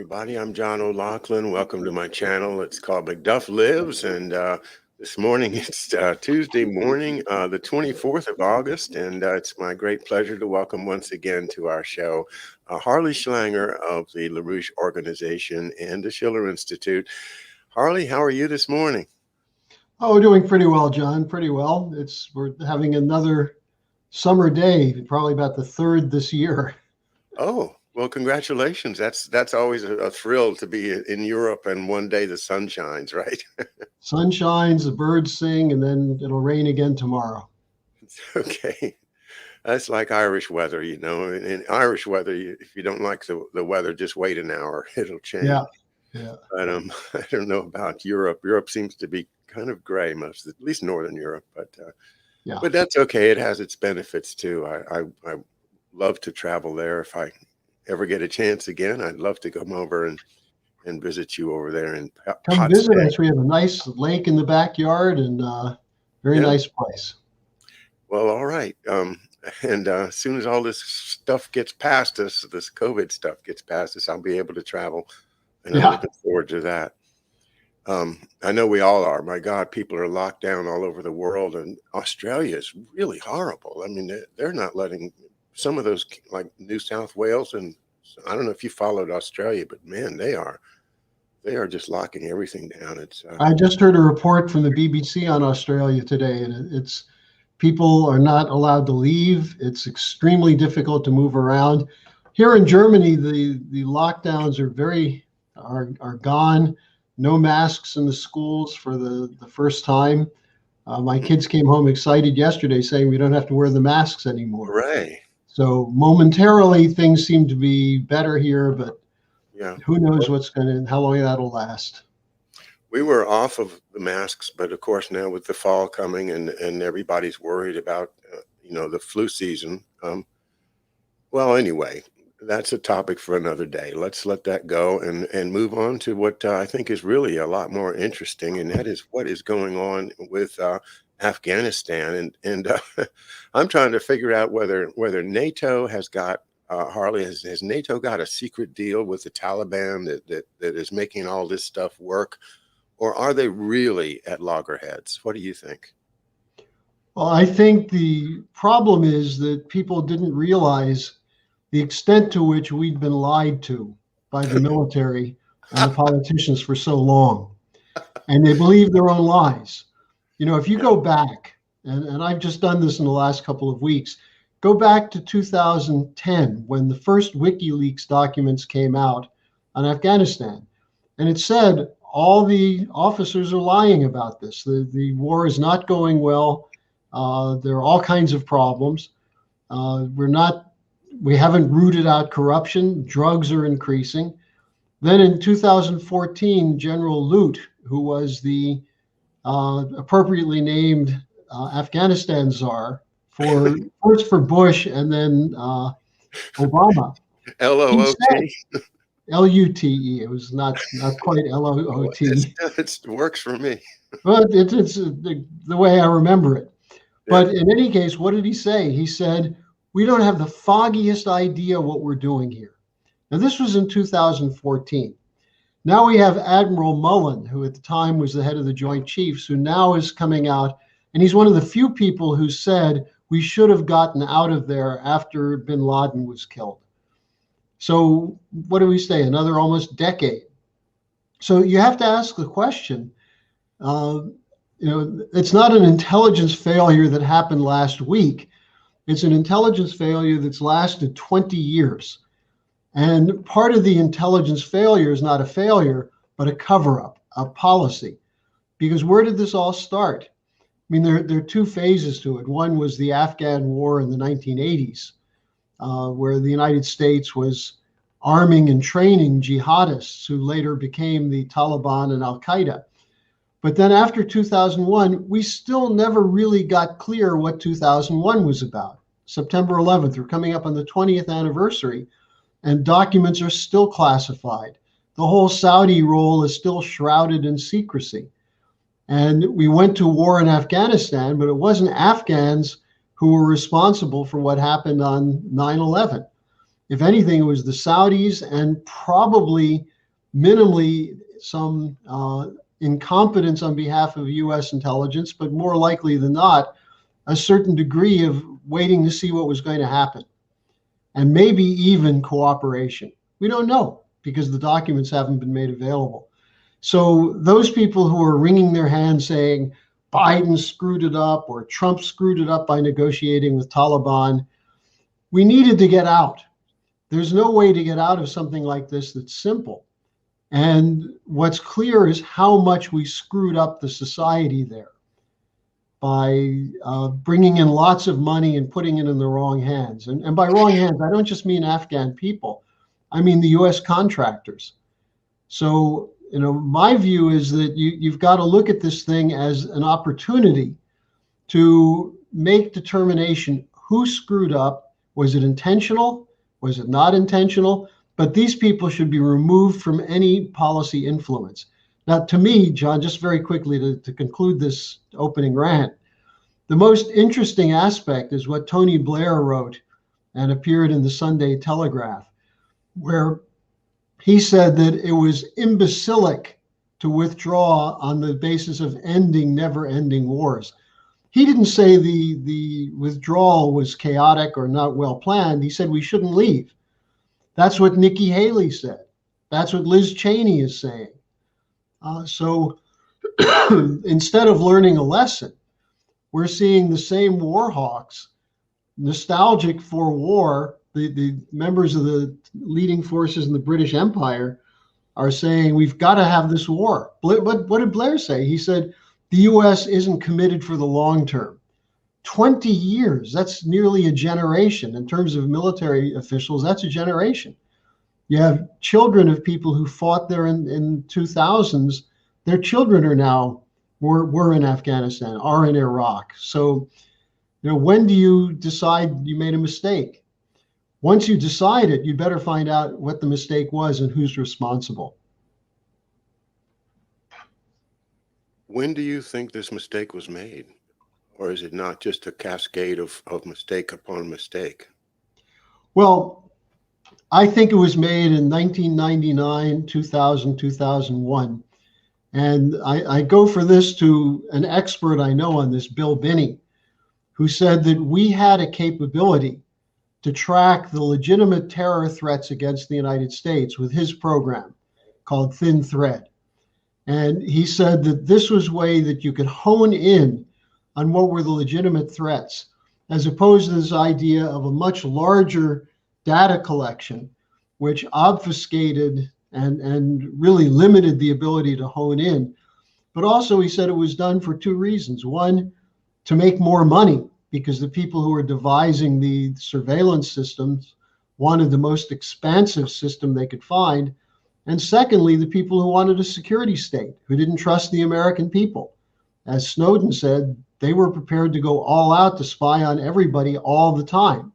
everybody. I'm John O'Loughlin. Welcome to my channel. It's called McDuff Lives, and this morning it's Tuesday morning, the 24th of August, and it's my great pleasure to welcome once again to our show Harley Schlanger of the LaRouche Organization and the Schiller Institute. Harley, how are you this morning? Oh, we're doing pretty well, John. Pretty well. We're having another summer day, probably about the third this year. Oh, well, congratulations. That's always a thrill to be in Europe and one day the sun shines, right? Sun shines, the birds sing, and then it'll rain again tomorrow. Okay. That's like Irish weather, you know. In Irish weather, if you don't like the weather, just wait an hour. It'll change. Yeah. But I don't know about Europe. Europe seems to be kind of gray at least Northern Europe. Yeah. But that's okay. It has its benefits too. I love to travel there. If I ever get a chance again, I'd love to come over and visit you over there in Come visit us. We have a nice lake in the backyard and very nice place. Well, all right. And as soon as all this stuff gets past us, this COVID stuff gets past us, I'll be able to travel, and I'm looking forward to that. I know we all are. My God, people are locked down all over the world, and Australia is really horrible. I mean, they're not letting some of those, like New South Wales, and I don't know if you followed Australia, but man, they are just locking everything down. I just heard a report from the BBC on Australia today, and it's people are not allowed to leave. It's extremely difficult to move around. Here in Germany, the lockdowns are gone. No masks in the schools for the first time. My kids came home excited yesterday saying we don't have to wear the masks anymore. Right. So momentarily things seem to be better here, but who knows how long that'll last. We were off of the masks, but of course now with the fall coming and everybody's worried about the flu season. Well, anyway, that's a topic for another day. Let's let that go and move on to what I think is really a lot more interesting, and that is what is going on with Afghanistan. And I'm trying to figure out whether NATO has got Harley, has NATO got a secret deal with the Taliban that is making all this stuff work, or are they really at loggerheads? What do you think? Well, I think the problem is that people didn't realize the extent to which we'd been lied to by the military and the politicians for so long. And they believe their own lies. If you go back, and I've just done this in the last couple of weeks, go back to 2010 when the first WikiLeaks documents came out on Afghanistan. And it said all the officers are lying about this. The war is not going well. There are all kinds of problems. We haven't rooted out corruption. Drugs are increasing. Then in 2014, General Lute, who was the appropriately named Afghanistan czar first for Bush and then Obama. L-O-O-T? L-U-T-E. It was not quite L-O-O-T. It works for me. But it's the way I remember it. But in any case, what did he say? He said, we don't have the foggiest idea what we're doing here. Now, this was in 2014. Now we have Admiral Mullen, who at the time was the head of the Joint Chiefs, who now is coming out, and he's one of the few people who said we should have gotten out of there after bin Laden was killed. So what do we say? Another almost decade. So you have to ask the question, it's not an intelligence failure that happened last week. It's an intelligence failure that's lasted 20 years. And part of the intelligence failure is not a failure, but a cover-up, a policy. Because where did this all start? I mean, there are two phases to it. One was the Afghan war in the 1980s, where the United States was arming and training jihadists who later became the Taliban and Al-Qaeda. But then after 2001, we still never really got clear what 2001 was about. September 11th, we're coming up on the 20th anniversary, and documents are still classified. The whole Saudi role is still shrouded in secrecy. And we went to war in Afghanistan, but it wasn't Afghans who were responsible for what happened on 9/11. If anything, it was the Saudis and probably minimally some incompetence on behalf of U.S. intelligence, but more likely than not, a certain degree of waiting to see what was going to happen, and maybe even cooperation. We don't know because the documents haven't been made available. So those people who are wringing their hands saying Biden screwed it up or Trump screwed it up by negotiating with Taliban, we needed to get out. There's no way to get out of something like this that's simple. And what's clear is how much we screwed up the society there by bringing in lots of money and putting it in the wrong hands. And by wrong hands, I don't just mean Afghan people. I mean the U.S. contractors. So, my view is that you've got to look at this thing as an opportunity to make determination who screwed up. Was it intentional? Was it not intentional? But these people should be removed from any policy influence. Now, to me, John, just very quickly to conclude this opening rant, the most interesting aspect is what Tony Blair wrote and appeared in the Sunday Telegraph, where he said that it was imbecilic to withdraw on the basis of ending never-ending wars. He didn't say the withdrawal was chaotic or not well planned. He said we shouldn't leave. That's what Nikki Haley said. That's what Liz Cheney is saying. So instead of learning a lesson, we're seeing the same war hawks, nostalgic for war. The members of the leading forces in the British Empire are saying we've got to have this war. What did Blair say? He said the U.S. isn't committed for the long term. 20 years, that's nearly a generation. In terms of military officials, that's a generation. You have children of people who fought there in 2000s. Their children are now, were in Afghanistan, are in Iraq. So, when do you decide you made a mistake? Once you decide it, you better find out what the mistake was and who's responsible. When do you think this mistake was made? Or is it not just a cascade of mistake upon mistake? Well, I think it was made in 1999, 2000, 2001. And I go for this to an expert I know on this, Bill Binney, who said that we had a capability to track the legitimate terror threats against the United States with his program called Thin Thread. And he said that this was a way that you could hone in on what were the legitimate threats, as opposed to this idea of a much larger data collection, which obfuscated and really limited the ability to hone in. But also, he said it was done for two reasons. One, to make more money, because the people who were devising the surveillance systems wanted the most expansive system they could find. And secondly, the people who wanted a security state, who didn't trust the American people. As Snowden said, they were prepared to go all out to spy on everybody all the time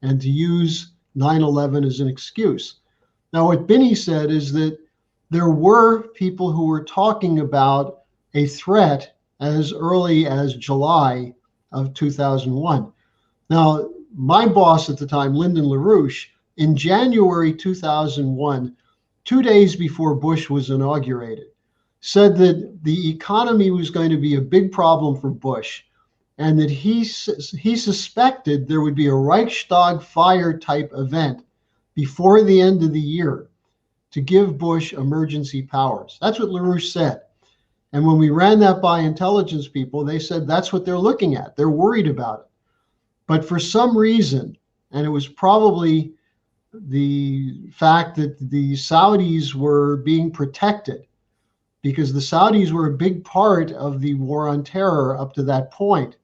and to use 9/11 as an excuse. Now, what Binney said is that there were people who were talking about a threat as early as July of 2001. Now, my boss at the time, Lyndon LaRouche, in January 2001, 2 days before Bush was inaugurated, said that the economy was going to be a big problem for Bush, and that he suspected there would be a Reichstag fire type event before the end of the year to give Bush emergency powers. That's what LaRouche said. And when we ran that by intelligence people, they said that's what they're looking at. They're worried about it. But for some reason, and it was probably the fact that the Saudis were being protected, because the Saudis were a big part of the war on terror up to that point.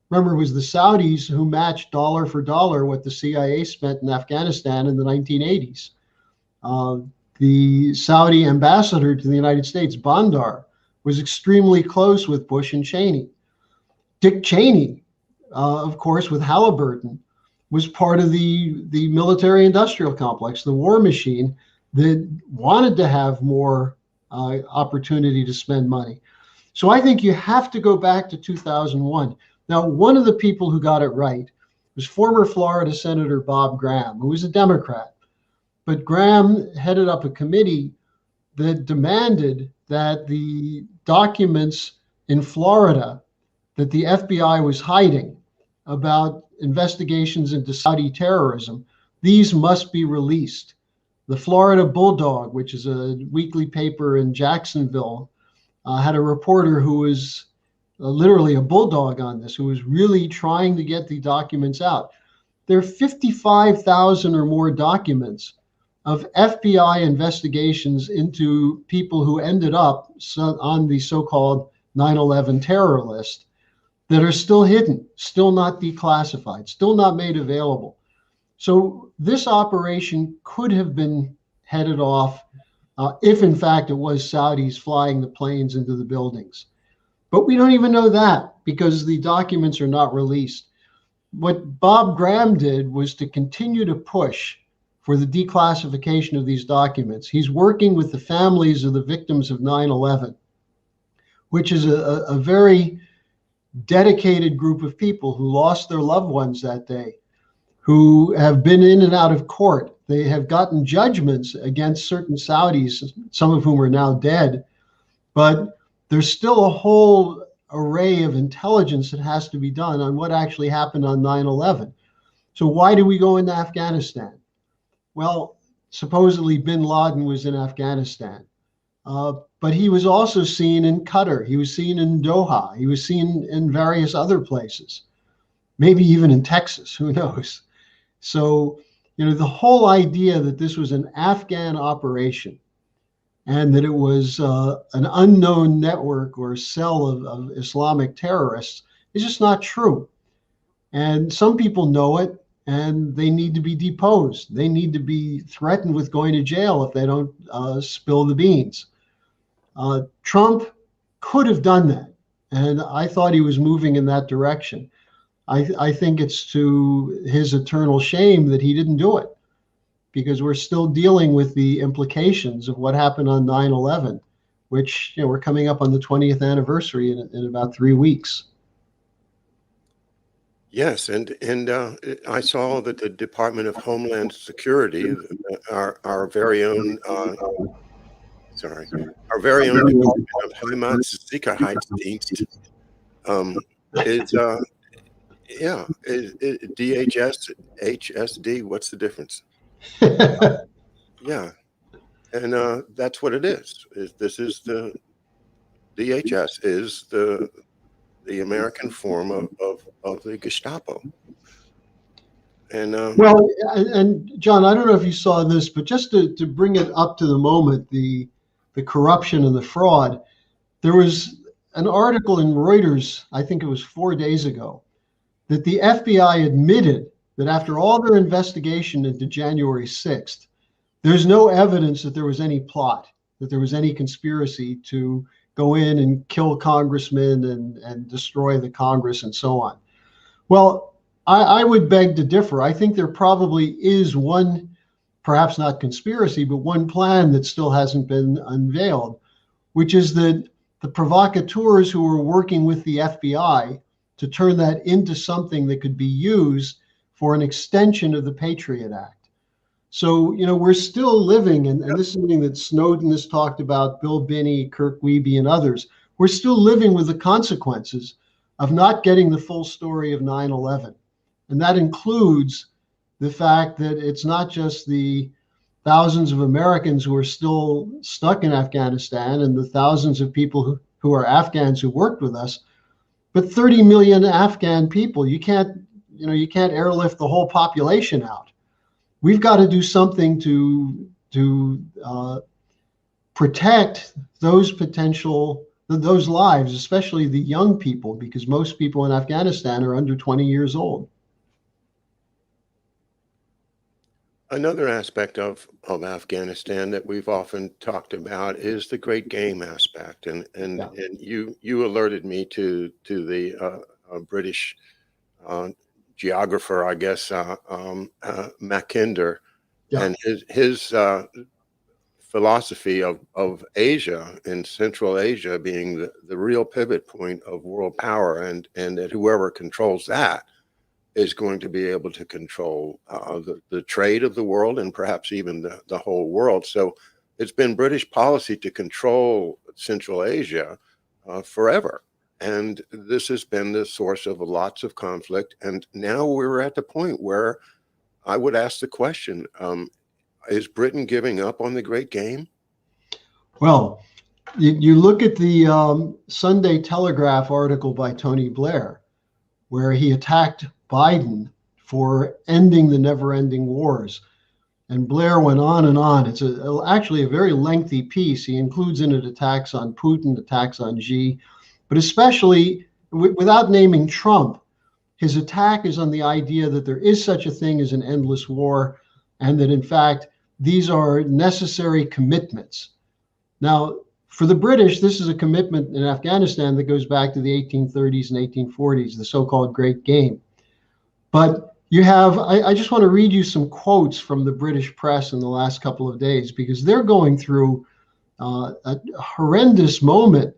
Remember, it was the Saudis who matched dollar for dollar what the CIA spent in Afghanistan in the 1980s. The Saudi ambassador to the United States, Bandar, was extremely close with Bush and Cheney. Dick Cheney, of course, with Halliburton, was part of the military-industrial complex, the war machine that wanted to have more opportunity to spend money. So I think you have to go back to 2001. Now, one of the people who got it right was former Florida Senator Bob Graham, who was a Democrat. But Graham headed up a committee that demanded that the documents in Florida that the FBI was hiding about investigations into Saudi terrorism, these must be released. The Florida Bulldog, which is a weekly paper in Jacksonville, had a reporter who was literally a bulldog on this, who was really trying to get the documents out. There are 55,000 or more documents of FBI investigations into people who ended up on the so-called 9/11 terror list that are still hidden, still not declassified, still not made available. So this operation could have been headed off if in fact it was Saudis flying the planes into the buildings. But we don't even know that because the documents are not released. What Bob Graham did was to continue to push for the declassification of these documents. He's working with the families of the victims of 9/11, which is a very dedicated group of people who lost their loved ones that day, who have been in and out of court. They have gotten judgments against certain Saudis, some of whom are now dead, but there's still a whole array of intelligence that has to be done on what actually happened on 9/11. So why do we go into Afghanistan? Well, supposedly bin Laden was in Afghanistan, but he was also seen in Qatar. He was seen in Doha. He was seen in various other places, maybe even in Texas, who knows? So, the whole idea that this was an Afghan operation and that it was an unknown network or cell of Islamic terrorists is just not true. And some people know it, and they need to be deposed. They need to be threatened with going to jail if they don't spill the beans. Trump could have done that, and I thought he was moving in that direction. I think it's to his eternal shame that he didn't do it, because we're still dealing with the implications of what happened on 9/11, which we're coming up on the 20th anniversary in about 3 weeks. Yes, and I saw that the Department of Homeland Security, our very own, our very own Department of Heimatsicherheitsdienst, is DHS, HSD. What's the difference? Yeah, and that's what it is. This is the DHS is the American form of the Gestapo. And well, and John, I don't know if you saw this, but just to bring it up to the moment, the corruption and the fraud, there was an article in Reuters, I think it was 4 days ago, that the FBI admitted that after all their investigation into January 6th, there's no evidence that there was any plot, that there was any conspiracy to go in and kill congressmen and destroy the Congress and so on. Well, I would beg to differ. I think there probably is one, perhaps not conspiracy, but one plan that still hasn't been unveiled, which is that the provocateurs who were working with the FBI to turn that into something that could be used for an extension of the Patriot Act. So, we're still living, and this is something that Snowden has talked about, Bill Binney, Kirk Wiebe, and others. We're still living with the consequences of not getting the full story of 9/11. And that includes the fact that it's not just the thousands of Americans who are still stuck in Afghanistan and the thousands of people who are Afghans who worked with us, but 30 million Afghan people. You can't airlift the whole population out. We've got to do something to protect those lives, especially the young people, because most people in Afghanistan are under 20 years old. another aspect of Afghanistan that we've often talked about is the great game aspect, and Yeah. you alerted me to the British geographer, I guess, Mackinder, Yeah. and his philosophy of Asia and Central Asia being the real pivot point of world power, and that whoever controls that is going to be able to control the trade of the world and perhaps even the whole world. So it's been British policy to control Central Asia forever. And this has been the source of lots of conflict. And now we're at the point where I would ask the question, is Britain giving up on the great game? Well, you look at the Sunday Telegraph article by Tony Blair, where he attacked Biden for ending the never-ending wars. And Blair went on and on. It's actually a very lengthy piece. He includes in it attacks on Putin, attacks on Xi, but especially, without naming Trump, his attack is on the idea that there is such a thing as an endless war, and that in fact, these are necessary commitments. Now, for the British, this is a commitment in Afghanistan that goes back to the 1830s and 1840s, the so-called Great Game. But you have, I just want to read you some quotes from the British press in the last couple of days, because they're going through a horrendous moment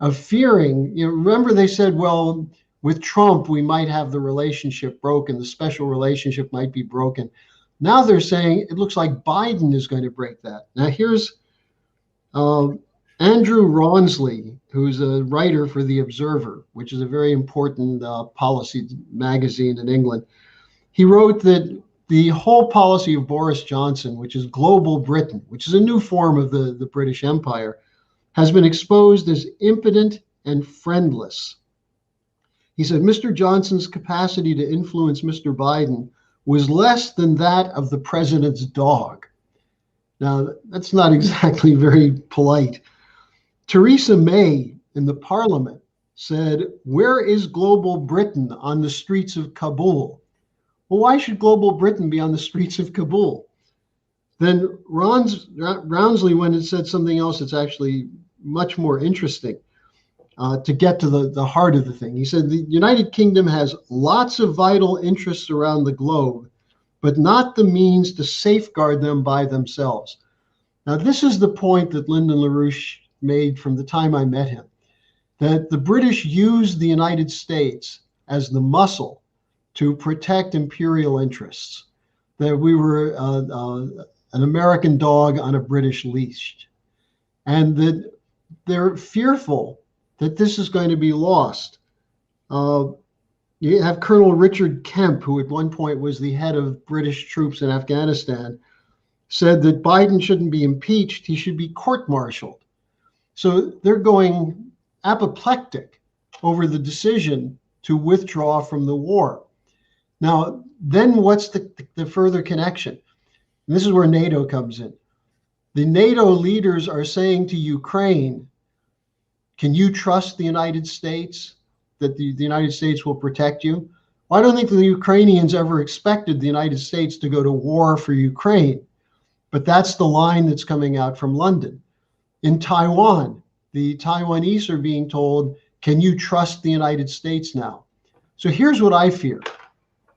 of fearing. Remember they said, well, with Trump, we might have the relationship broken, the special relationship might be broken. Now they're saying it looks like Biden is going to break that. Now here's Andrew Rawnsley, who's a writer for The Observer, which is a very important policy magazine in England. He wrote that the whole policy of Boris Johnson, which is global Britain, which is a new form of the British Empire, has been exposed as impotent and friendless. He said Mr. Johnson's capacity to influence Mr. Biden was less than that of the president's dog. Now, that's not exactly very polite. Theresa May in the Parliament said, "Where is global Britain on the streets of Kabul?" Well, why should global Britain be on the streets of Kabul? Then Rawnsley went and said something else that's actually much more interesting to get to the heart of the thing. He said, the United Kingdom has lots of vital interests around the globe, but not the means to safeguard them by themselves. Now, this is the point that Lyndon LaRouche made from the time I met him, that the British used the United States as the muscle to protect imperial interests, that we were an American dog on a British leash, and that they're fearful that this is going to be lost. You have Colonel Richard Kemp, who at one point was the head of British troops in Afghanistan, said that Biden shouldn't be impeached, he should be court-martialed. So they're going apoplectic over the decision to withdraw from the war. Now, then what's the further connection? And this is where NATO comes in. The NATO leaders are saying to Ukraine, can you trust the United States, that the United States will protect you? Well, I don't think the Ukrainians ever expected the United States to go to war for Ukraine, but that's the line that's coming out from London. In Taiwan, the Taiwanese are being told, can you trust the United States now? So here's what I fear.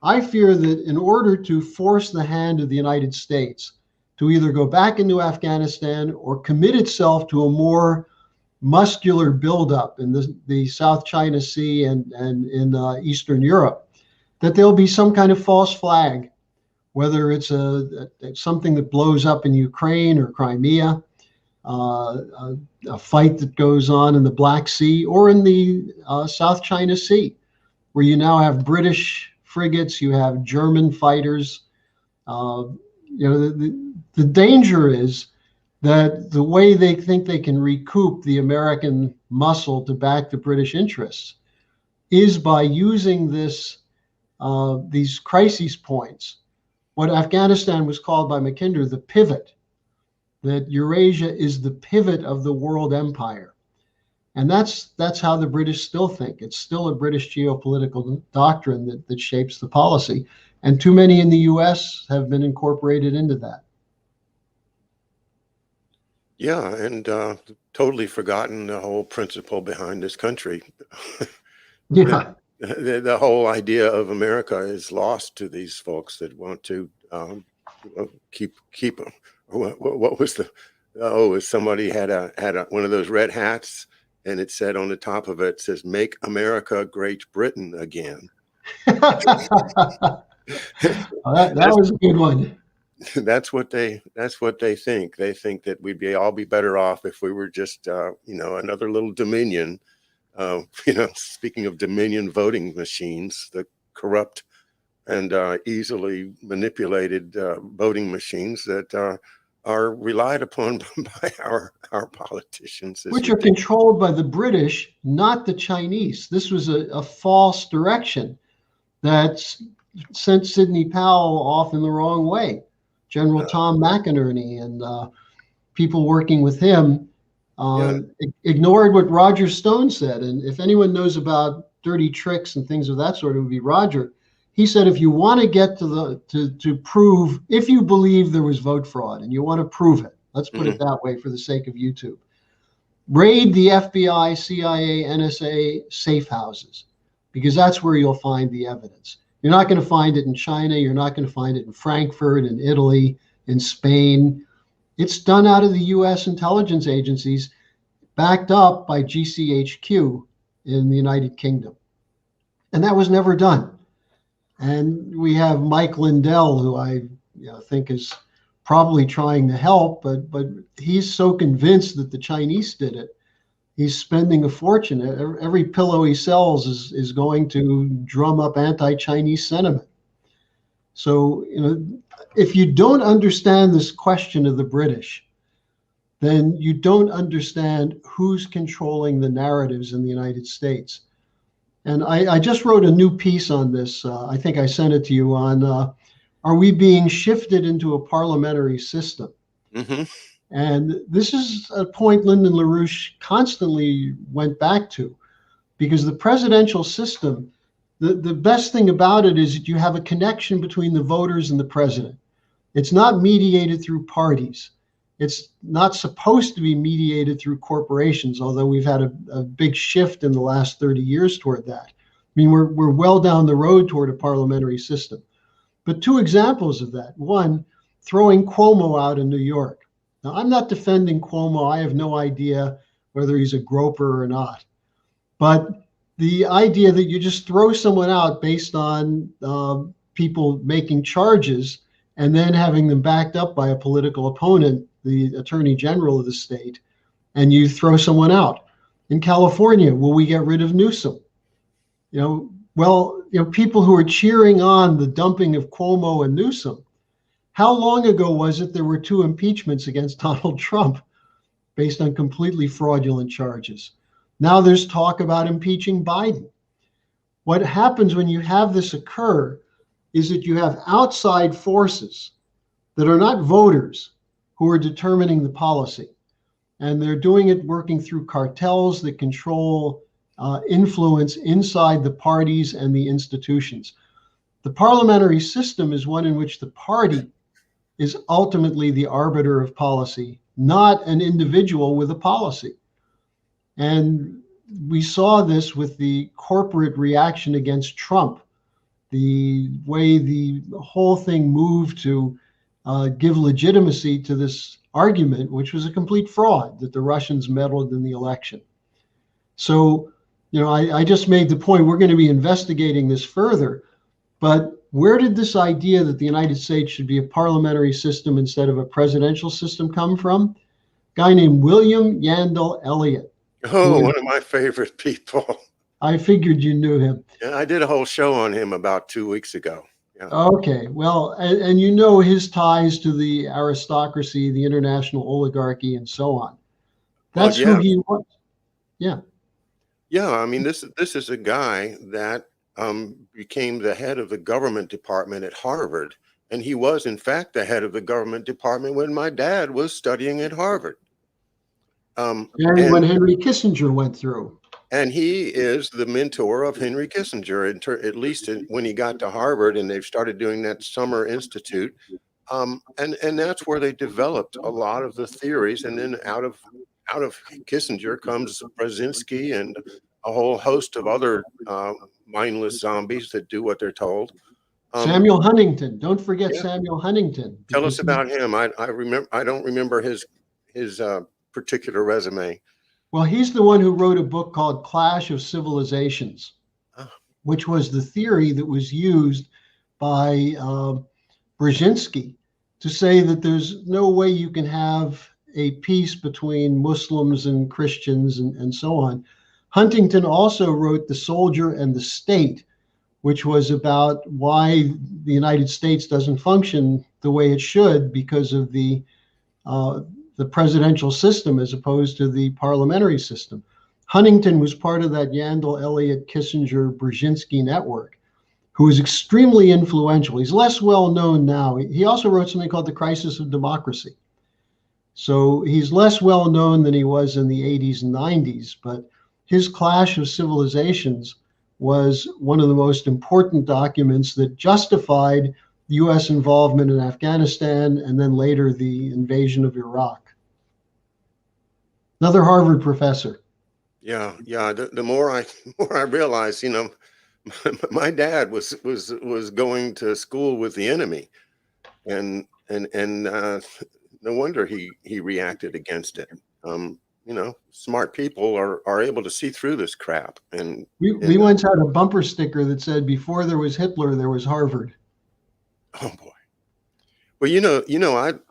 I fear that in order to force the hand of the United States to either go back into Afghanistan or commit itself to a more muscular buildup in the South China Sea and in Eastern Europe, that there'll be some kind of false flag, whether it's something that blows up in Ukraine or Crimea, a fight that goes on in the Black Sea or in the South China Sea, where you now have British frigates, you have German fighters. The danger is that the way they think they can recoup the American muscle to back the British interests is by using these crisis points, what Afghanistan was called by Mackinder the pivot, that Eurasia is the pivot of the world empire. And that's how the British still think. It's still a British geopolitical doctrine that shapes the policy. And too many in the US have been incorporated into that. Yeah, and totally forgotten the whole principle behind this country. Yeah. The whole idea of America is lost to these folks that want to keep. What was somebody had one of those red hats, and it said on the top of it, says "Make America Great Britain Again." That was a good one. that's what they think. They think that we'd all be better off if we were just another little Dominion. Speaking of Dominion voting machines, the corrupt and easily manipulated voting machines that are relied upon by our politicians. Which are controlled by the British, not the Chinese. This was a false direction that sent Sidney Powell off in the wrong way. General Tom McInerney and people working with him ignored what Roger Stone said. And if anyone knows about dirty tricks and things of that sort, it would be Roger. He said, if you want to get to prove, if you believe there was vote fraud and you want to prove it, let's put it that way for the sake of YouTube, raid the FBI, CIA, NSA safe houses, because that's where you'll find the evidence. You're not going to find it in China. You're not going to find it in Frankfurt, in Italy, in Spain. It's done out of the U.S. intelligence agencies, backed up by GCHQ in the United Kingdom. And that was never done. And we have Mike Lindell, who I think is probably trying to help, but he's so convinced that the Chinese did it. He's spending a fortune. Every pillow he sells is going to drum up anti-Chinese sentiment. So, if you don't understand this question of the British, then you don't understand who's controlling the narratives in the United States. And I just wrote a new piece on this. I think I sent it to you on, are we being shifted into a parliamentary system? Mm-hmm. And this is a point Lyndon LaRouche constantly went back to, because the presidential system, the best thing about it is that you have a connection between the voters and the president. It's not mediated through parties. It's not supposed to be mediated through corporations, although we've had a big shift in the last 30 years toward that. I mean, we're well down the road toward a parliamentary system. But two examples of that. One, throwing Cuomo out in New York. Now, I'm not defending Cuomo. I have no idea whether he's a groper or not. But the idea that you just throw someone out based on people making charges and then having them backed up by a political opponent, the attorney general of the state, and you throw someone out. In California, will we get rid of Newsom? People who are cheering on the dumping of Cuomo and Newsom, how long ago was it there were 2 impeachments against Donald Trump based on completely fraudulent charges? Now there's talk about impeaching Biden. What happens when you have this occur is that you have outside forces that are not voters who are determining the policy. And they're doing it working through cartels that control influence inside the parties and the institutions. The parliamentary system is one in which the party is ultimately the arbiter of policy, not an individual with a policy. And we saw this with the corporate reaction against Trump, the way the whole thing moved to give legitimacy to this argument, which was a complete fraud, that the Russians meddled in the election. So, I just made the point, we're going to be investigating this further, but where did this idea that the United States should be a parliamentary system instead of a presidential system come from? A guy named William Yandell Elliott. Oh, one of my favorite people. I figured you knew him. Yeah, I did a whole show on him about 2 weeks ago. Yeah. Okay, well, and his ties to the aristocracy, the international oligarchy, and so on. That's who he was. Yeah. Yeah, I mean, this is a guy that became the head of the government department at Harvard, and he was, in fact, the head of the government department when my dad was studying at Harvard. And when Henry Kissinger went through. And he is the mentor of Henry Kissinger, at least when he got to Harvard, and they've started doing that summer institute. And that's where they developed a lot of the theories. And then out of Kissinger comes Brzezinski and a whole host of other mindless zombies that do what they're told. Samuel Huntington. Don't forget Samuel Huntington. Tell us about him. I don't remember his particular resume. Well, he's the one who wrote a book called Clash of Civilizations, which was the theory that was used by Brzezinski to say that there's no way you can have a peace between Muslims and Christians and so on. Huntington also wrote The Soldier and the State, which was about why the United States doesn't function the way it should because of the presidential system as opposed to the parliamentary system. Huntington was part of that Yandell, Elliott, Kissinger, Brzezinski network, who was extremely influential. He's less well known now. He also wrote something called The Crisis of Democracy. So he's less well known than he was in the 80s and 90s, but his Clash of Civilizations was one of the most important documents that justified US involvement in Afghanistan and then later the invasion of Iraq. Another Harvard professor. Yeah, yeah. The more I more I realize, my dad was going to school with the enemy, and no wonder he reacted against it. Smart people are able to see through this crap. And we once had a bumper sticker that said, "Before there was Hitler, there was Harvard." Oh boy. Well,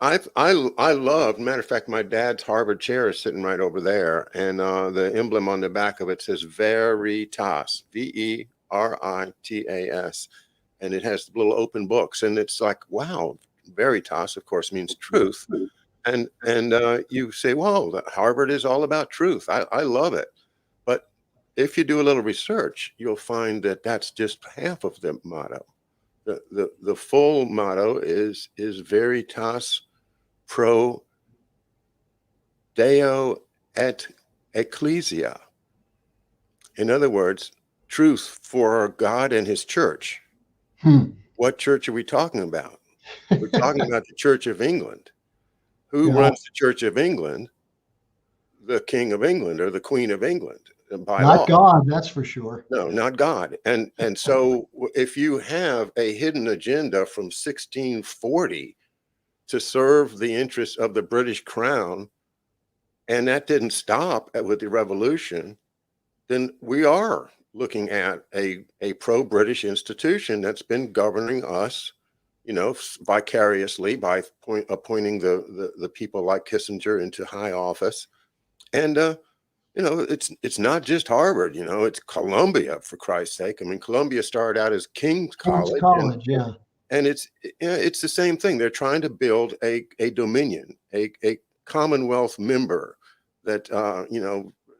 I love. Matter of fact, my dad's Harvard chair is sitting right over there, and the emblem on the back of it says Veritas, Veritas, and it has little open books, and it's like, wow, Veritas, of course, means truth, and you say, well, Harvard is all about truth. I love it, but if you do a little research, you'll find that that's just half of the motto. The full motto is Veritas pro Deo et Ecclesia. In other words, truth for God and his church. What church are we talking about? We're talking about the Church of England. Who runs the Church of England? The King of England or the Queen of England. By law. Not God, that's for sure. No, not God. And so if you have a hidden agenda from 1640 to serve the interests of the British crown, and that didn't stop with the revolution, then we are looking at a pro-British institution that's been governing us, vicariously by appointing the people like Kissinger into high office. And it's not just Harvard, it's Columbia, for Christ's sake. I mean, Columbia started out as King's College. Yeah. And it's the same thing. They're trying to build a dominion, a Commonwealth member that,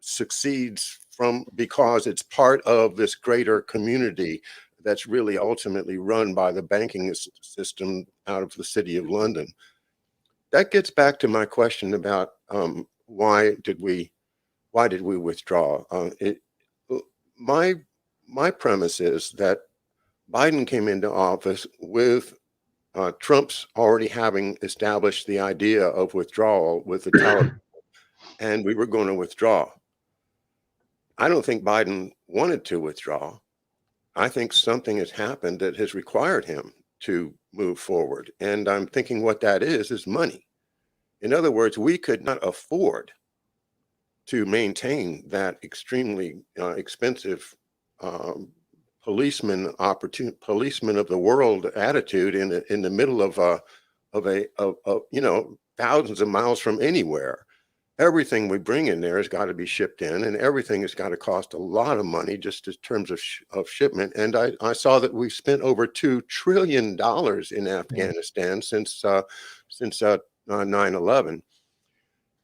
succeeds because it's part of this greater community that's really ultimately run by the banking system out of the city of London. That gets back to my question about why did we withdraw? My premise is that Biden came into office with Trump's already having established the idea of withdrawal with the Taliban, and we were going to withdraw. I don't think Biden wanted to withdraw. I think something has happened that has required him to move forward, and I'm thinking what that is money. In other words, we could not afford to maintain that extremely expensive policeman of the world attitude in the middle of thousands of miles from anywhere. Everything we bring in there has got to be shipped in, and everything has got to cost a lot of money just in terms of shipment. And I saw that we've spent over $2 trillion in Afghanistan since 9/11.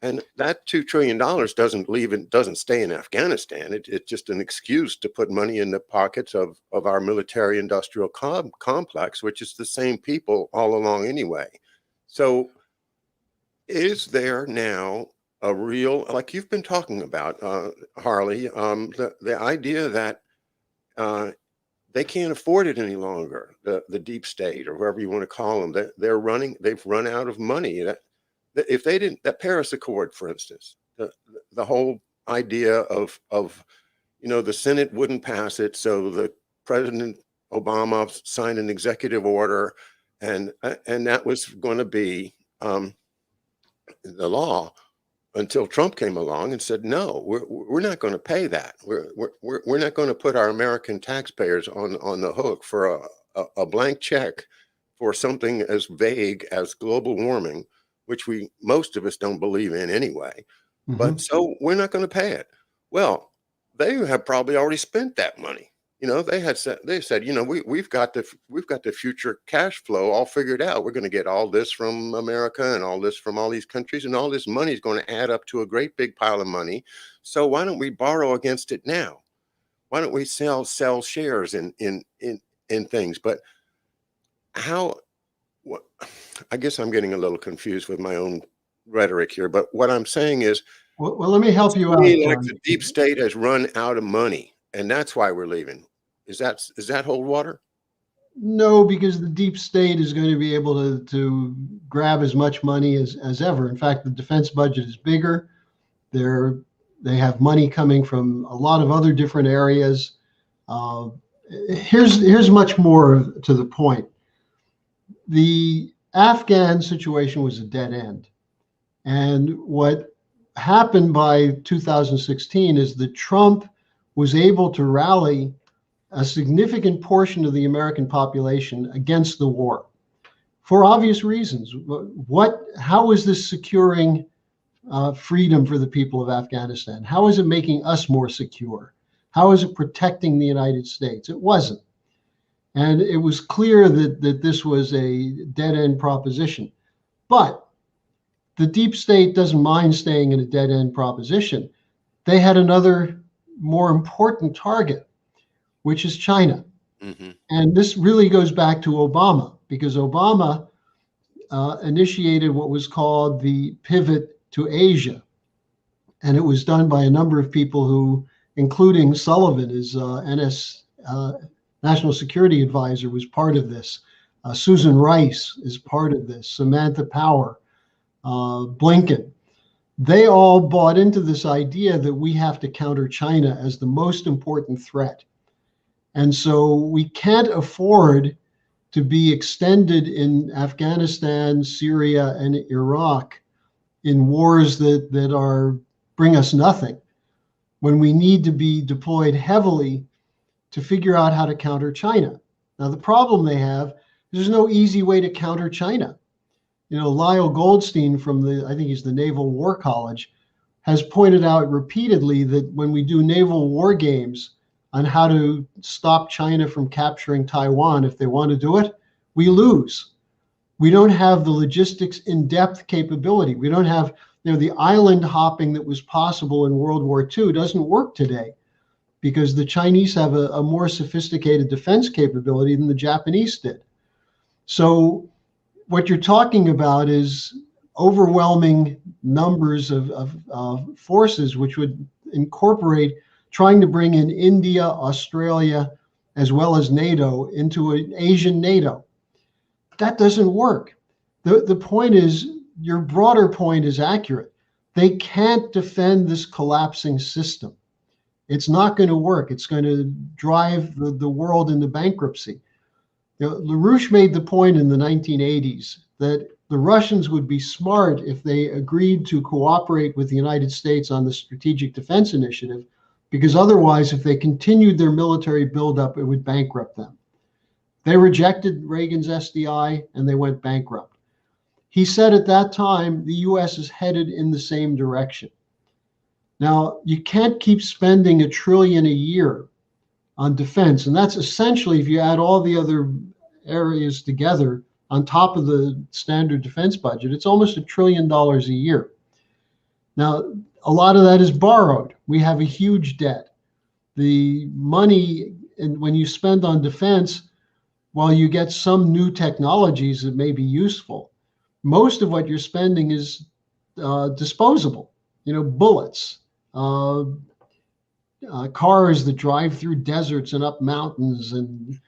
And that $2 trillion doesn't stay in Afghanistan. It's just an excuse to put money in the pockets of our military industrial complex, which is the same people all along anyway. So is there now a real, like you've been talking about, Harley, the idea that they can't afford it any longer, the deep state or whoever you want to call them, they've run out of money. If they didn't, that Paris Accord, for instance, the whole idea of the Senate wouldn't pass it, so the President Obama signed an executive order, and that was going to be the law until Trump came along and said, no, we're not going to pay that. We're not going to put our American taxpayers on the hook for a blank check for something as vague as global warming, which most of us don't believe in anyway. But so we're not going to pay it. Well, they have probably already spent that money. They said, we've got the future cash flow all figured out. We're going to get all this from America and all this from all these countries, and all this money is going to add up to a great big pile of money. So why don't we borrow against it now? Why don't we sell shares in things? But how? What? I guess I'm getting a little confused with my own rhetoric here. But what I'm saying is, well, let me help you out. Like the deep state has run out of money, and that's why we're leaving. Does that hold water? No, because the deep state is going to be able to grab as much money as ever. In fact, the defense budget is bigger. They have money coming from a lot of other different areas. Here's much more to the point. The Afghan situation was a dead end. And what happened by 2016 is that Trump was able to rally a significant portion of the American population against the war for obvious reasons. How is this securing freedom for the people of Afghanistan? How is it making us more secure? How is it protecting the United States? It wasn't. And it was clear that this was a dead-end proposition. But the deep state doesn't mind staying in a dead-end proposition. They had another more important target, which is China. And this really goes back to Obama, because Obama initiated what was called the pivot to Asia. And it was done by a number of people who, including Sullivan, his National Security Advisor, was part of this. Susan Rice is part of this. Samantha Power, Blinken. They all bought into this idea that we have to counter China as the most important threat. And so we can't afford to be extended in Afghanistan, Syria, and Iraq in wars that bring us nothing, when we need to be deployed heavily to figure out how to counter China. Now, the problem they have is there's no easy way to counter China. Lyle Goldstein from I think he's the Naval War College, has pointed out repeatedly that when we do naval war games on how to stop China from capturing Taiwan, if they want to do it, we lose. We don't have the logistics in-depth capability. We don't have, the island hopping that was possible in World War II doesn't work today, because the Chinese have a more sophisticated defense capability than the Japanese did. So what you're talking about is overwhelming numbers of forces, which would incorporate trying to bring in India, Australia, as well as NATO into an Asian NATO. That doesn't work. The point is, your broader point is accurate. They can't defend this collapsing system. It's not going to work. It's going to drive the world into bankruptcy. LaRouche made the point in the 1980s that the Russians would be smart if they agreed to cooperate with the United States on the Strategic Defense Initiative, because otherwise, if they continued their military buildup, it would bankrupt them. They rejected Reagan's SDI and they went bankrupt. He said at that time, the US is headed in the same direction. Now, you can't keep spending $1 trillion a year on defense. And that's essentially, if you add all the other areas together on top of the standard defense budget, it's almost $1 trillion a year. Now, a lot of that is borrowed. We have a huge debt. The money, and when you spend on defense, while you get some new technologies that may be useful, most of what you're spending is disposable. Bullets, cars that drive through deserts and up mountains, and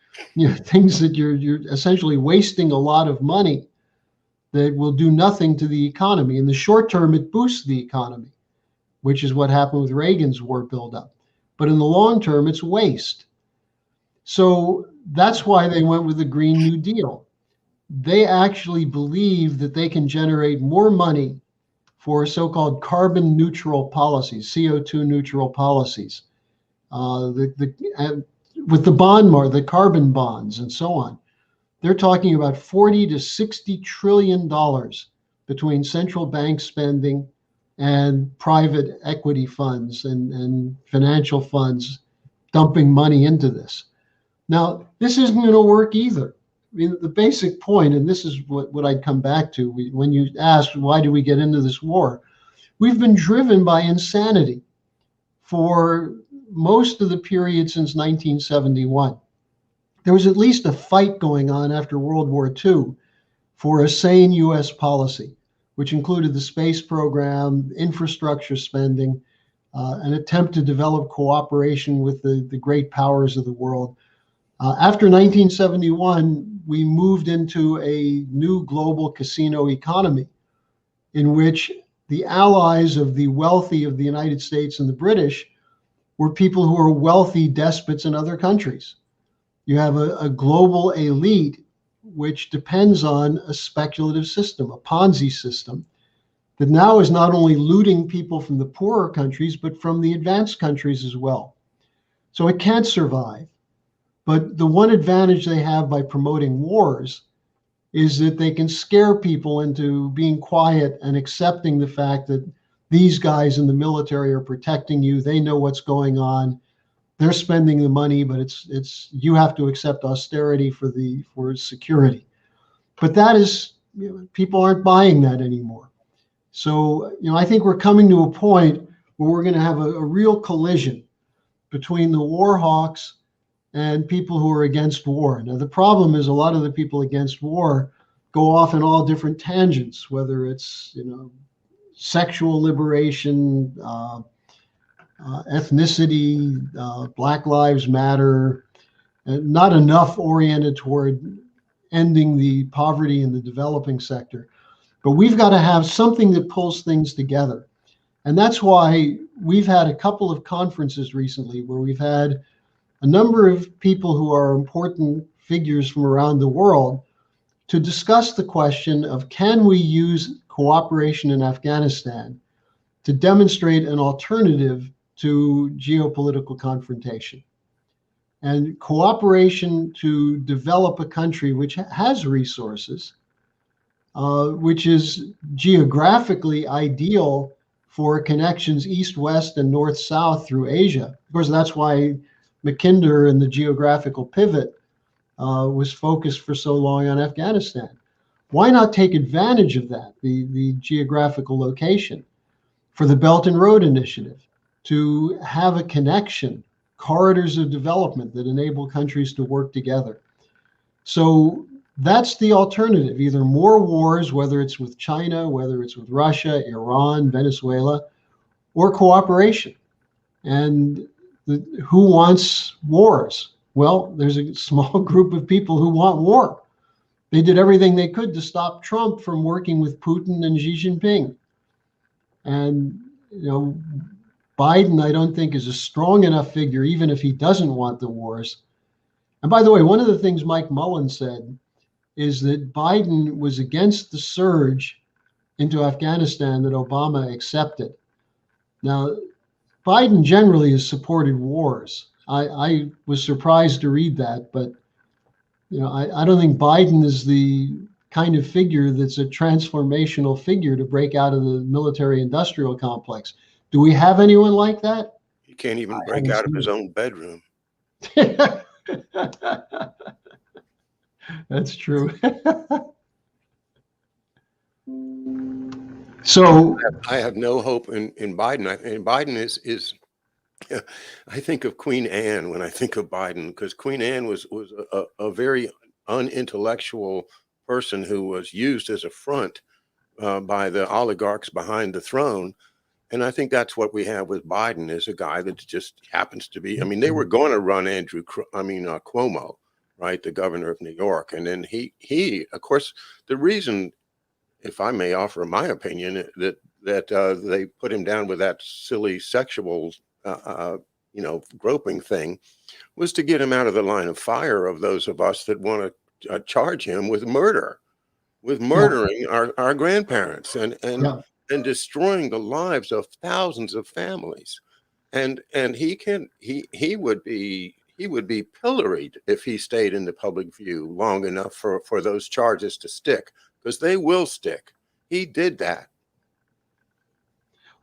things that you're essentially wasting a lot of money that will do nothing to the economy. In the short term, it boosts the economy, which is what happened with Reagan's war buildup. But in the long term, it's waste. So that's why they went with the Green New Deal. They actually believe that they can generate more money for so-called carbon neutral policies, CO2 neutral policies, with the bond market, the carbon bonds, and so on. they're talking about 40 to 60 trillion dollars between central bank spending and private equity funds and financial funds dumping money into this. Now, this isn't going to work either. I mean, the basic point, and this is what I'd come back to when you asked, why do we get into this war? We've been driven by insanity for most of the period since 1971. There was at least a fight going on after World War II for a sane US policy, which included the space program, infrastructure spending, an attempt to develop cooperation with the great powers of the world. After 1971, we moved into a new global casino economy in which the allies of the wealthy of the United States and the British were people who were wealthy despots in other countries. You have a global elite which depends on a speculative system, a Ponzi system, that now is not only looting people from the poorer countries, but from the advanced countries as well. So it can't survive. But the one advantage they have by promoting wars is that they can scare people into being quiet and accepting the fact that these guys in the military are protecting you. They know what's going on. They're spending the money, but it's you have to accept austerity for security. But that is, people aren't buying that anymore. So, I think we're coming to a point where we're going to have a real collision between the war hawks and people who are against war. Now, the problem is a lot of the people against war go off in all different tangents, whether it's, sexual liberation, ethnicity, Black Lives Matter, not enough oriented toward ending the poverty in the developing sector. But we've got to have something that pulls things together. And that's why we've had a couple of conferences recently where we've had a number of people who are important figures from around the world to discuss the question of, can we use cooperation in Afghanistan to demonstrate an alternative to geopolitical confrontation? And cooperation to develop a country which has resources, which is geographically ideal for connections east-west and north-south through Asia. Of course, that's why Mackinder and the geographical pivot was focused for so long on Afghanistan. Why not take advantage of that, the geographical location, for the Belt and Road Initiative, to have a connection, corridors of development that enable countries to work together? So that's the alternative, either more wars, whether it's with China, whether it's with Russia, Iran, Venezuela, or cooperation. And who wants wars? Well, there's a small group of people who want war. They did everything they could to stop Trump from working with Putin and Xi Jinping. And, Biden, I don't think, is a strong enough figure, even if he doesn't want the wars. And by the way, one of the things Mike Mullen said is that Biden was against the surge into Afghanistan that Obama accepted. Now, Biden generally has supported wars. I was surprised to read that, but I don't think Biden is the kind of figure that's a transformational figure to break out of the military-industrial complex. Do we have anyone like that? He can't even break out of his own bedroom. That's true. So I have no hope in Biden. And Biden is I think of Queen Anne when I think of Biden, because Queen Anne was a very unintellectual person who was used as a front by the oligarchs behind the throne. And I think that's what we have with Biden, is a guy that just happens to be. I mean, they were going to run Cuomo, right, the governor of New York, and then he, of course, the reason, if I may offer my opinion, that they put him down with that silly sexual, groping thing, was to get him out of the line of fire of those of us that want to charge him with murder, with murdering our grandparents and destroying the lives of thousands of families. And he would be he would be pilloried if he stayed in the public view long enough for those charges to stick, because they will stick. He did that.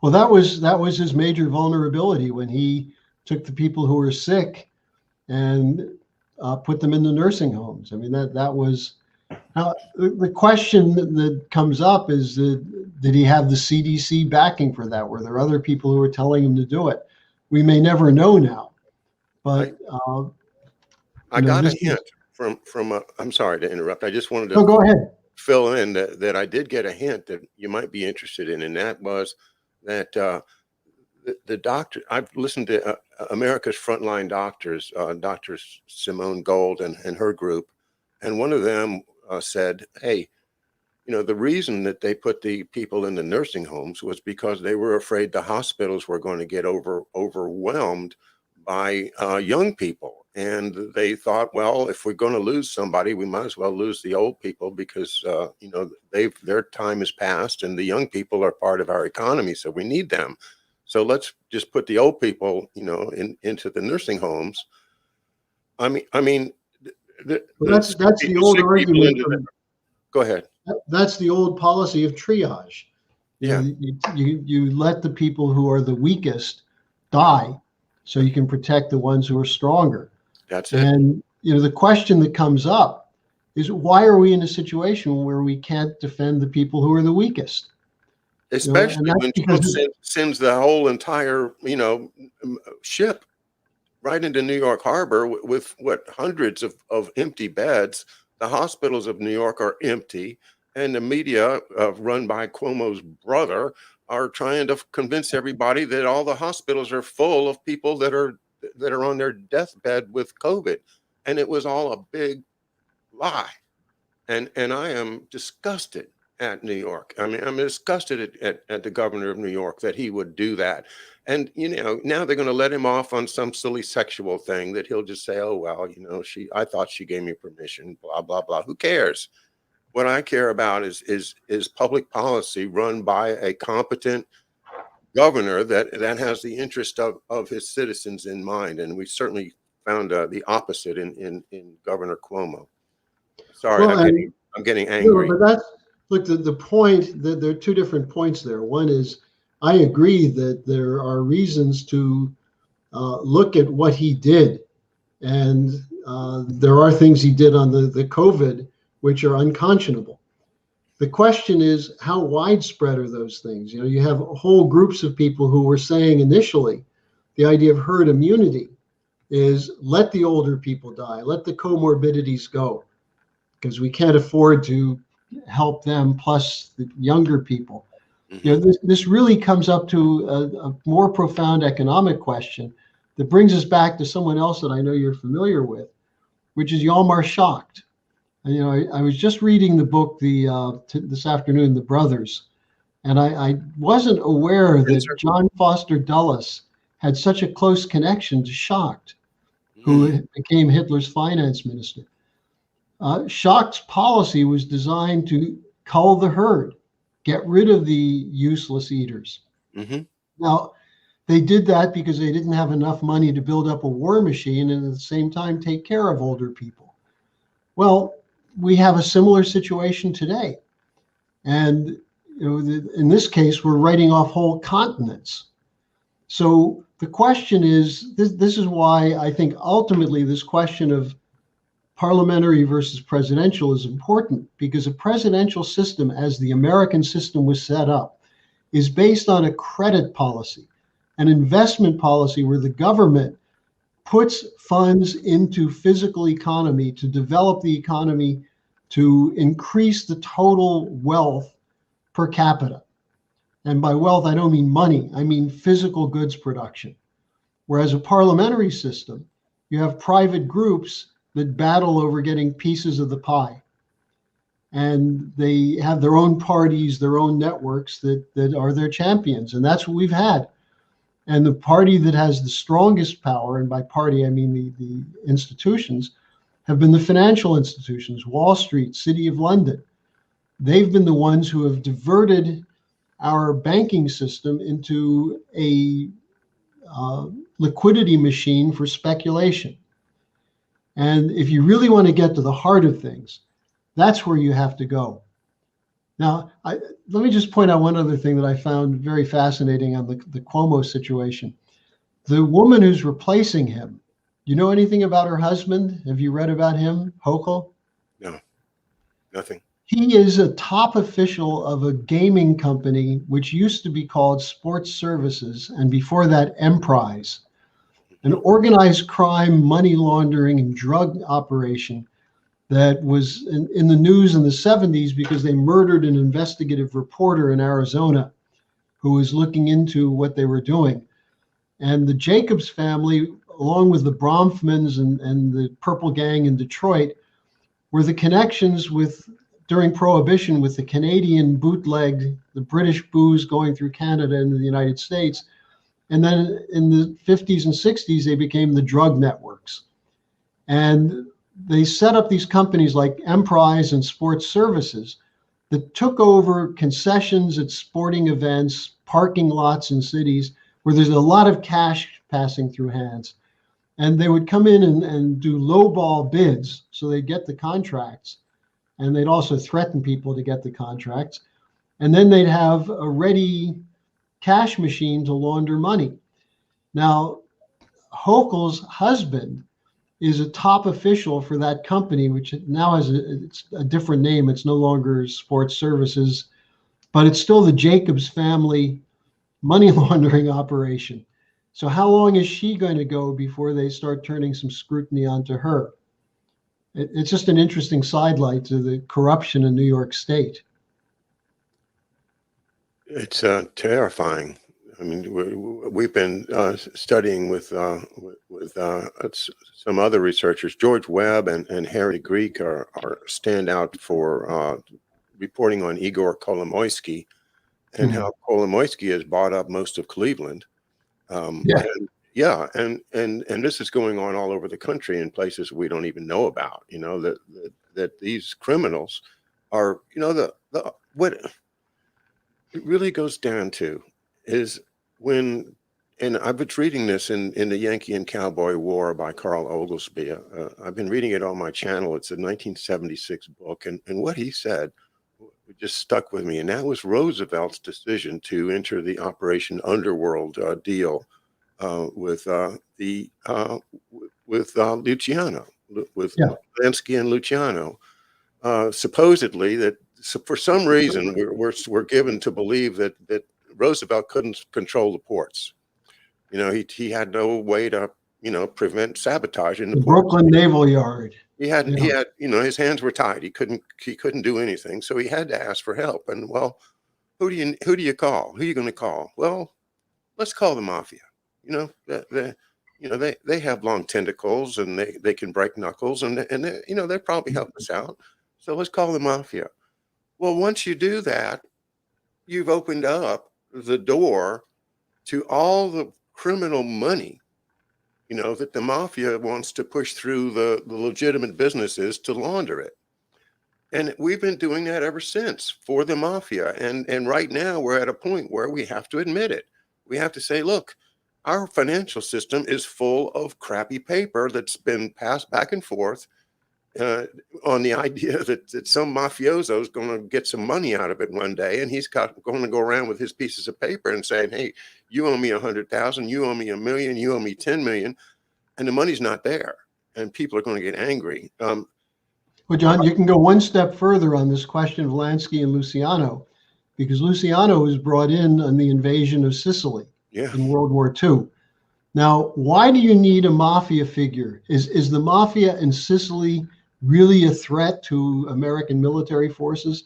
Well, that was his major vulnerability when he took the people who were sick and put them in the nursing homes. I mean, that was now the question that comes up is did he have the CDC backing for that? Were there other people who were telling him to do it? We may never know now, but I got a hint I'm sorry to interrupt. I just wanted to go ahead. fill in that I did get a hint that you might be interested in, and that was that the doctor, I've listened to America's Frontline Doctors, Dr. Simone Gold and her group, and one of them said, hey, the reason that they put the people in the nursing homes was because they were afraid the hospitals were going to get overwhelmed by young people. And they thought, well, if we're going to lose somebody, we might as well lose the old people because, their time has passed and the young people are part of our economy. So we need them. So let's just put the old people, into the nursing homes. That's the old argument. Go ahead. That's the old policy of triage. You let the people who are the weakest die so you can protect the ones who are stronger. That's it. And the question that comes up is, why are we in a situation where we can't defend the people who are the weakest? Especially when Trump sends the whole entire, ship right into New York Harbor with hundreds of empty beds. The hospitals of New York are empty, and the media run by Cuomo's brother are trying to convince everybody that all the hospitals are full of people that are on their deathbed with COVID. And it was all a big lie. And I am disgusted at New York. I mean, I'm disgusted at the governor of New York that he would do that. And, now they're going to let him off on some silly sexual thing that he'll just say, oh, well, I thought she gave me permission, blah, blah, blah. Who cares? What I care about is public policy run by a competent governor that has the interest of his citizens in mind. And we certainly found the opposite in Governor Cuomo. Sorry, well, I'm getting angry. No, but the point that there are two different points there. One is, I agree that there are reasons to look at what he did. And there are things he did on the COVID which are unconscionable. The question is, how widespread are those things? You have whole groups of people who were saying initially the idea of herd immunity is let the older people die, let the comorbidities go, because we can't afford to help them plus the younger people. Mm-hmm. This really comes up to a more profound economic question that brings us back to someone else that I know you're familiar with, which is Hjalmar Schacht. I was just reading the book this afternoon, The Brothers, and I wasn't aware that John Foster Dulles had such a close connection to Schacht, who became Hitler's finance minister. Schacht's policy was designed to cull the herd, get rid of the useless eaters. Mm-hmm. Now, they did that because they didn't have enough money to build up a war machine and at the same time take care of older people. Well, we have a similar situation today. And in this case, we're writing off whole continents. So the question is, this is why I think ultimately this question of parliamentary versus presidential is important, because a presidential system, as the American system was set up, is based on a credit policy, an investment policy where the government puts funds into physical economy to develop the economy, to increase the total wealth per capita. And by wealth, I don't mean money, I mean physical goods production. Whereas a parliamentary system, you have private groups that battle over getting pieces of the pie. And they have their own parties, their own networks that are their champions. And that's what we've had. And the party that has the strongest power, and by party I mean the institutions, have been the financial institutions, Wall Street, City of London. They've been the ones who have diverted our banking system into a liquidity machine for speculation. And if you really want to get to the heart of things, that's where you have to go. Now, let me just point out one other thing that I found very fascinating on the Cuomo situation. The woman who's replacing him, you know anything about her husband? Have you read about him, Hochul? No, nothing. He is a top official of a gaming company, which used to be called Sports Services, and before that, Emprise, an organized crime, money laundering, and drug operation that was in the news in the 70s because they murdered an investigative reporter in Arizona who was looking into what they were doing. And the Jacobs family, along with the Bronfmans and the Purple Gang in Detroit, were the connections with, during Prohibition, with the Canadian bootleg, the British booze going through Canada and the United States. And then in the 50s and 60s, they became the drug networks. And they set up these companies like Emprise and Sports Services that took over concessions at sporting events, parking lots in cities where there's a lot of cash passing through hands. And they would come in and do lowball bids so they'd get the contracts. And they'd also threaten people to get the contracts. And then they'd have a ready cash machine to launder money. Now, Hochul's husband is a top official for that company, which now has it's a different name. It's no longer Sports Services, but it's still the Jacobs family money laundering operation. So how long is she going to go before they start turning some scrutiny onto her? It's just an interesting sidelight to the corruption in New York State. It's terrifying. I mean, we've been studying with some other researchers. George Webb and Harry Greek are stand out for reporting on Igor Kolomoisky and how Kolomoisky has bought up most of Cleveland. And this is going on all over the country in places we don't even know about. You know that these criminals are. You know what it really goes down to is when, and I was reading this in the Yankee and Cowboy War by Carl Oglesby. I've been reading it on my channel. It's a 1976 book, and what he said just stuck with me, and that was Roosevelt's decision to enter the Operation Underworld deal with Luciano, with Lansky and Luciano, supposedly that. So for some reason, we're given to believe that Roosevelt couldn't control the ports. You know, he had no way to prevent sabotage in the ports. Brooklyn Naval Yard. He had his hands were tied. He couldn't do anything, so he had to ask for help. And well, who do you call? Who are you going to call? Well, let's call the mafia. They have long tentacles and they can break knuckles and they probably help us out. So let's call the mafia. Well, once you do that, you've opened up the door to all the criminal money, that the mafia wants to push through the legitimate businesses to launder it. And we've been doing that ever since for the mafia. And right now we're at a point where we have to admit it. We have to say, look, our financial system is full of crappy paper that's been passed back and forth on the idea that some mafioso is going to get some money out of it one day, and he's going to go around with his pieces of paper and saying, "Hey, you owe me 100,000, you owe me $1 million, you owe me 10 million," and the money's not there, and people are going to get angry. Well, John, you can go one step further on this question of Lansky and Luciano, because Luciano was brought in on the invasion of Sicily in World War II. Now, why do you need a mafia figure? Is the mafia in Sicily really a threat to American military forces?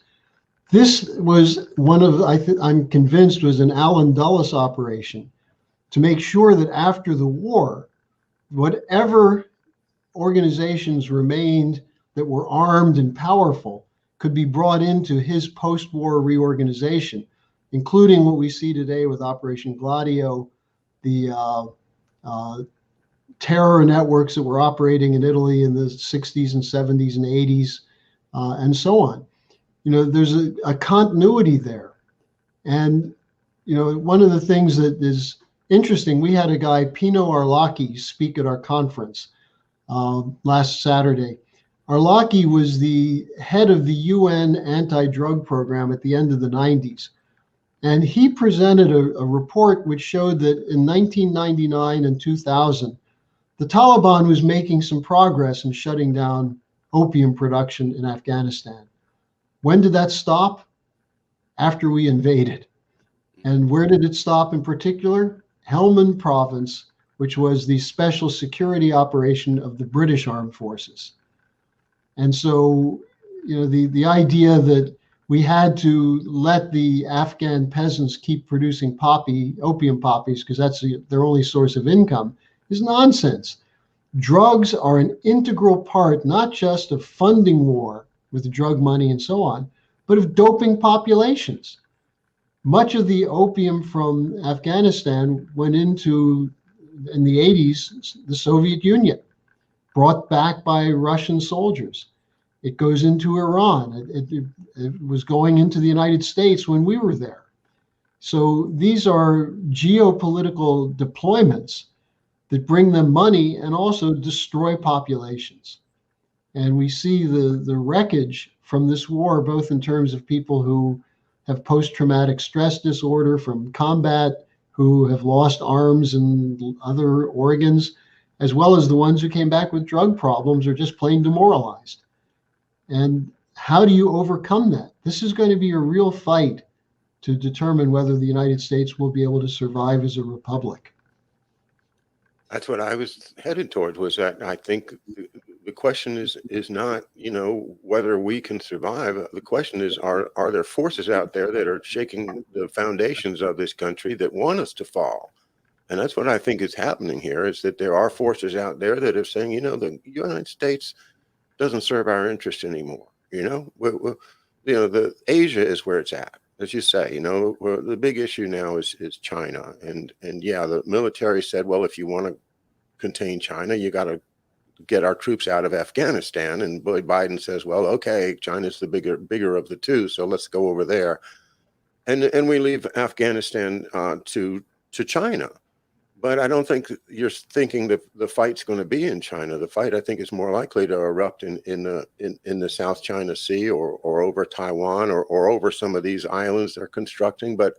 This was one of, I'm convinced, was an Allen Dulles operation to make sure that after the war, whatever organizations remained that were armed and powerful could be brought into his post-war reorganization, including what we see today with Operation Gladio, the terror networks that were operating in Italy in the 60s and 70s and 80s, and so on. There's a continuity there. And, one of the things that is interesting, we had a guy, Pino Arlacchi, speak at our conference. last Saturday. Arlaki was the head of the UN Anti-Drug Program at the end of the 90s. And he presented a report which showed that in 1999 and 2000, the Taliban was making some progress in shutting down opium production in Afghanistan. When did that stop? After we invaded. And where did it stop in particular? Helmand Province, which was the special security operation of the British Armed Forces. And so, the idea that we had to let the Afghan peasants keep producing opium poppies, because that's their only source of income, is nonsense. Drugs are an integral part, not just of funding war with drug money and so on, but of doping populations. Much of the opium from Afghanistan went into, in the 80s, the Soviet Union, brought back by Russian soldiers. It goes into Iran. It was going into the United States when we were there. So these are geopolitical deployments that bring them money and also destroy populations. And we see the wreckage from this war, both in terms of people who have post-traumatic stress disorder from combat, who have lost arms and other organs, as well as the ones who came back with drug problems or just plain demoralized. And how do you overcome that? This is going to be a real fight to determine whether the United States will be able to survive as a republic. That's what I was headed toward, was that I think the question is not, whether we can survive. The question is, are there forces out there that are shaking the foundations of this country that want us to fall? And that's what I think is happening here, is that there are forces out there that are saying, the United States doesn't serve our interest anymore. The Asia is where it's at. As you say, the big issue now is China. And yeah, the military said, well, if you want to contain China, you got to get our troops out of Afghanistan. And Biden says, well, okay, China's the bigger of the two, so let's go over there. And we leave Afghanistan to China. But I don't think you're thinking that the fight's going to be in China. The fight, I think, is more likely to erupt in the South China Sea or over Taiwan or over some of these islands they're constructing. But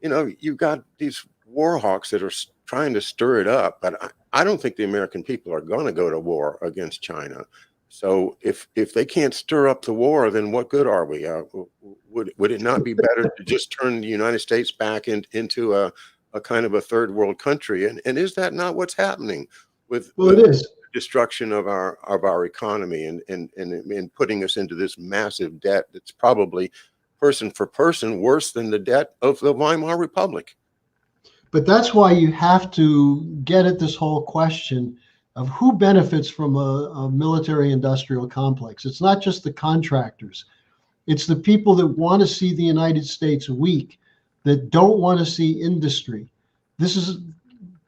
you've got these war hawks that are trying to stir it up. But I don't think the American people are going to go to war against China. So if they can't stir up the war, then what good are we? Would it not be better to just turn the United States back into a kind of a third world country? And is that not what's happening with it is the destruction of our economy and putting us into this massive debt that's probably person for person worse than the debt of the Weimar Republic? But that's why you have to get at this whole question of who benefits from a military industrial complex. It's not just the contractors. It's the people that want to see the United States weak, that don't want to see industry. This is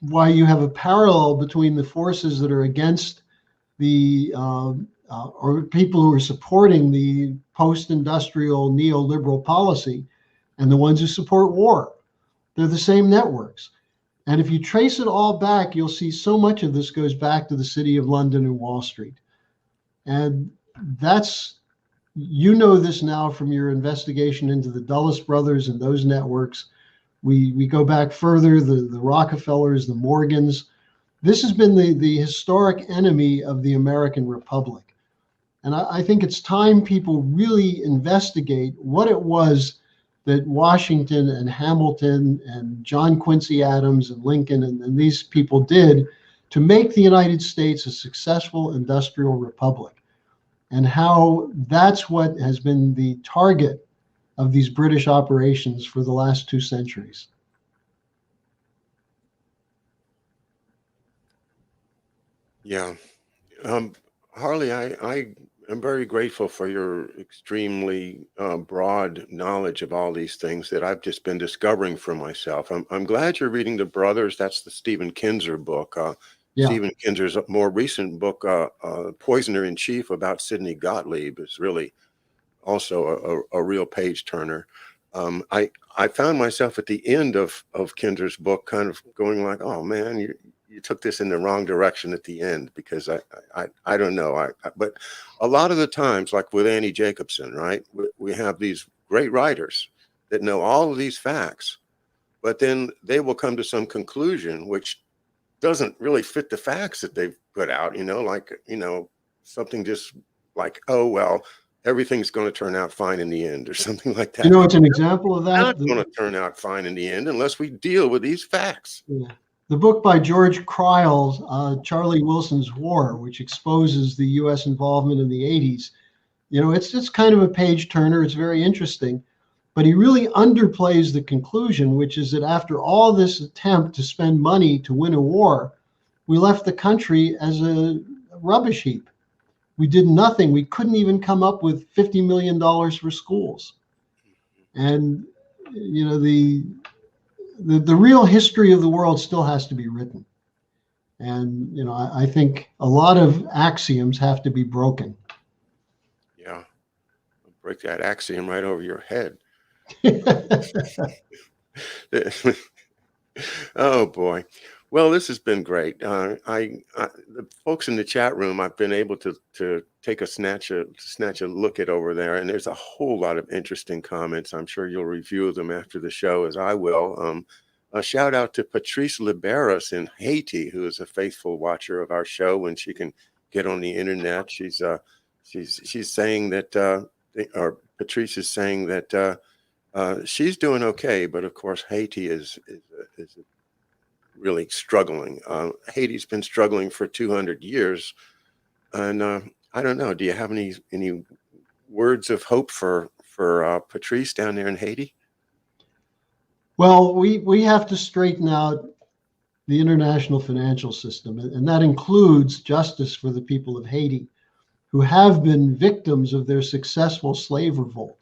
why you have a parallel between the forces that are against the or people who are supporting the post-industrial neoliberal policy and the ones who support war. They're the same networks. And if you trace it all back, you'll see so much of this goes back to the City of London and Wall Street. And that's, this now from your investigation into the Dulles brothers and those networks. We go back further, the Rockefellers, the Morgans. This has been the historic enemy of the American Republic. And I think it's time people really investigate what it was that Washington and Hamilton and John Quincy Adams and Lincoln and these people did to make the United States a successful industrial republic, and how that's what has been the target of these British operations for the last 2 centuries. Yeah. Harley, I am very grateful for your extremely broad knowledge of all these things that I've just been discovering for myself. I'm glad you're reading The Brothers. That's the Stephen Kinzer book. Yeah. Stephen Kinzer's more recent book, Poisoner in Chief, about Sidney Gottlieb, is really also a real page turner. I found myself at the end of Kinzer's book kind of going like, oh man, you took this in the wrong direction at the end, because I don't know. But a lot of the times, like with Annie Jacobson, right? We have these great writers that know all of these facts, but then they will come to some conclusion which doesn't really fit the facts that they've put out, like, something just like, oh, well, everything's going to turn out fine in the end, or something like that. It's an example of that. Not going to turn out fine in the end unless we deal with these facts. Yeah. The book by George Kryl, Charlie Wilson's War, which exposes the U.S. involvement in the 80s, it's kind of a page turner. It's very interesting. But he really underplays the conclusion, which is that after all this attempt to spend money to win a war, we left the country as a rubbish heap. We did nothing. We couldn't even come up with $50 million for schools. And, the real history of the world still has to be written. And, I think a lot of axioms have to be broken. Yeah. I'll break that axiom right over your head. Oh boy. Well, this has been great. The folks in the chat room, I've been able to take a snatch a look at over there, and there's a whole lot of interesting comments. I'm sure you'll review them after the show, as I will. A shout out to Patrice Liberos in Haiti, who is a faithful watcher of our show when she can get on the internet. She's saying that, or Patrice is saying that she's doing okay, but of course Haiti is really struggling. Haiti's been struggling for 200 years, and I don't know. Do you have any words of hope for Patrice down there in Haiti? Well, we have to straighten out the international financial system, and that includes justice for the people of Haiti, who have been victims of their successful slave revolt.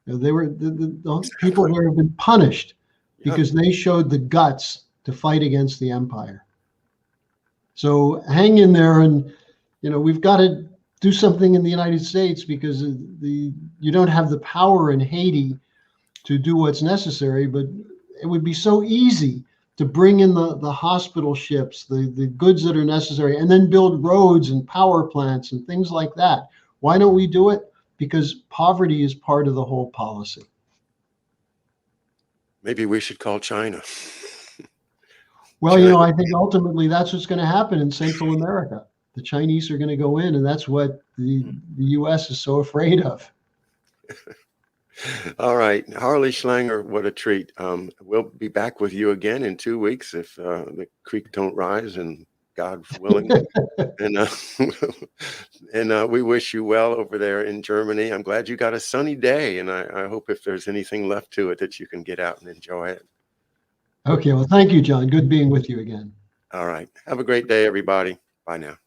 They were the people there have been punished because they showed the guts to fight against the empire. So hang in there, and we've got to do something in the United States, because you don't have the power in Haiti to do what's necessary, but it would be so easy to bring in the hospital ships, the goods that are necessary, and then build roads and power plants and things like that. Why don't we do it? Because poverty is part of the whole policy. Maybe we should call China. Well, I think ultimately that's what's going to happen in Central America. The Chinese are going to go in, and that's what the U.S. is so afraid of. All right, Harley Schlanger, what a treat. We'll be back with you again in 2 weeks if the creek don't rise, and God willing. and we wish you well over there in Germany. I'm glad you got a sunny day, and I hope if there's anything left to it that you can get out and enjoy it. Okay, well, thank you, John. Good being with you again. All right. Have a great day, everybody. Bye now.